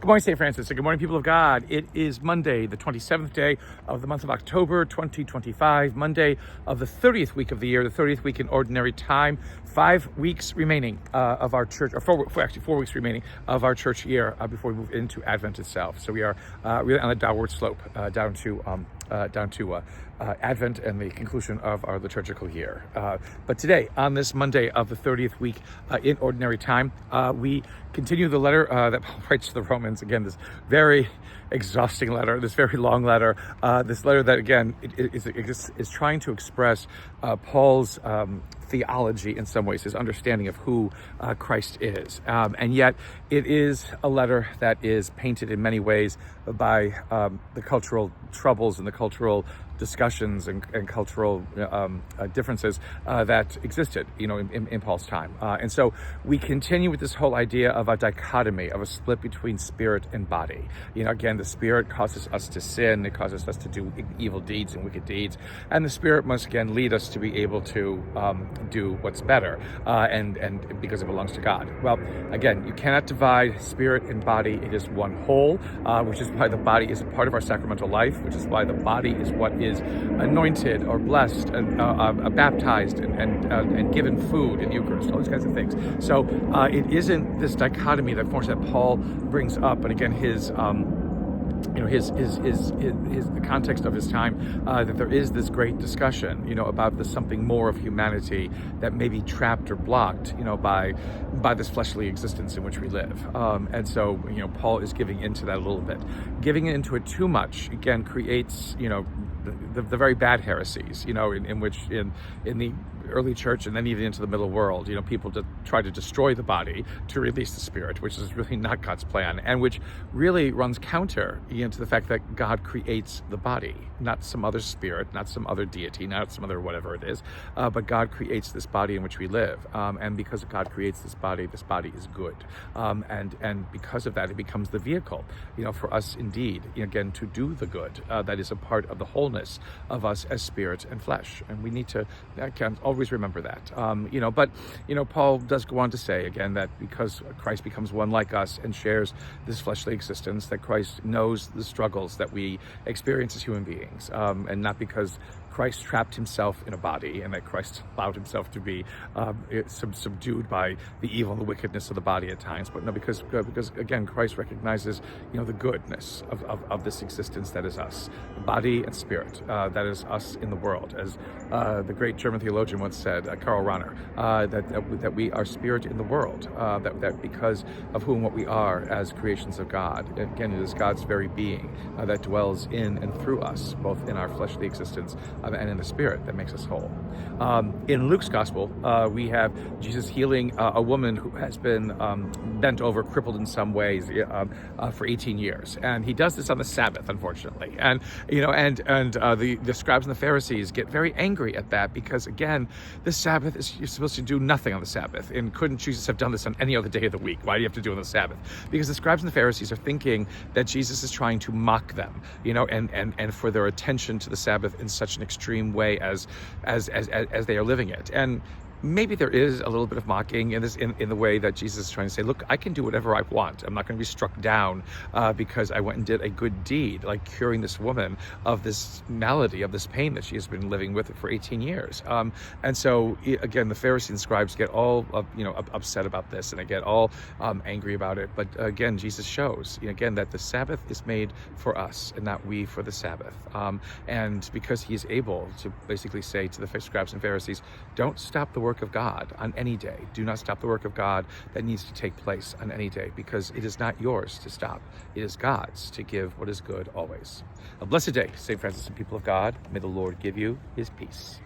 Good morning, St. Francis, and good morning, people of God. It is Monday, the 27th day of the month of October, 2025, Monday of the 30th week of the year, the 30th week in Ordinary Time. 5 weeks remaining of our church, or 4 weeks remaining of our church year before we move into Advent itself. So we are really on a downward slope down to Advent and the conclusion of our liturgical year. But today, on this Monday of the 30th week in Ordinary Time, we continue the letter that Paul writes to the Romans. Again, this very exhausting letter, this very long letter, this letter that, again, is trying to express Paul's theology in some ways, his understanding of who Christ is. And yet it is a letter that is painted in many ways by the cultural troubles and the cultural discussions and cultural differences that existed, in Paul's time. And so we continue with this whole idea of a dichotomy, of a split between spirit and body. Again, the spirit causes us to sin, it causes us to do evil deeds and wicked deeds, and the spirit must again lead us to be able to do what's better, and because it belongs to God. Well, again, you cannot divide spirit and body. It is one whole, which is why the body is a part of our sacramental life, which is why the body is what is anointed or blessed and baptized and given food in the Eucharist, all these kinds of things. So it isn't this dichotomy that Paul brings up, and again his the context of his time, that there is this great discussion, about the something more of humanity that may be trapped or blocked, by this fleshly existence in which we live. And so, Paul is giving into that a little bit. Giving into it too much, again, creates, the very bad heresies, in which in the early church and then even into the middle world, people try to destroy the body to release the spirit, which is really not God's plan, and which really runs counter to the fact that God creates the body, not some other spirit, not some other deity, not some other whatever it is, but God creates this body in which we live, and because God creates this body is good, and because of that, it becomes the vehicle, for us indeed, again, to do the good that is a part of the wholeness of us as spirit and flesh, and we need to always remember that. But Paul does go on to say again that because Christ becomes one like us and shares this fleshly existence, that Christ knows the struggles that we experience as human beings, and not because Christ trapped himself in a body and that Christ allowed himself to be subdued by the evil and the wickedness of the body at times, but no, because again, Christ recognizes, the goodness of this existence that is us, body and spirit, that is us in the world, as the great German theologian once said, Karl Rahner, that we are spirit in the world, that because of what we are as creations of God, again, it is God's very being that dwells in and through us, both in our fleshly existence and in the spirit that makes us whole. In Luke's gospel, we have Jesus healing a woman who has been bent over, crippled in some ways, for 18 years, and he does this on the Sabbath, unfortunately. And the scribes and the Pharisees get very angry at that because, again, the Sabbath you're supposed to do nothing on the Sabbath, and couldn't Jesus have done this on any other day of the week? Why do you have to do it on the Sabbath? Because the scribes and the Pharisees are thinking that Jesus is trying to mock them, and for their attention to the Sabbath in such an extreme way as they are living it. And maybe there is a little bit of mocking in this, in the way that Jesus is trying to say, look, I can do whatever I want. I'm not going to be struck down because I went and did a good deed, like curing this woman of this malady, of this pain that she has been living with for 18 years. And so, again, the Pharisees and scribes get all upset about this, and they get all angry about it. But again, Jesus shows, again, that the Sabbath is made for us and not we for the Sabbath. And because he is able to basically say to the scribes and Pharisees, don't stop the work of God on any day. Do not stop the work of God that needs to take place on any day, because it is not yours to stop. It is God's to give what is good always. A blessed day, St. Francis and people of God. May the Lord give you his peace.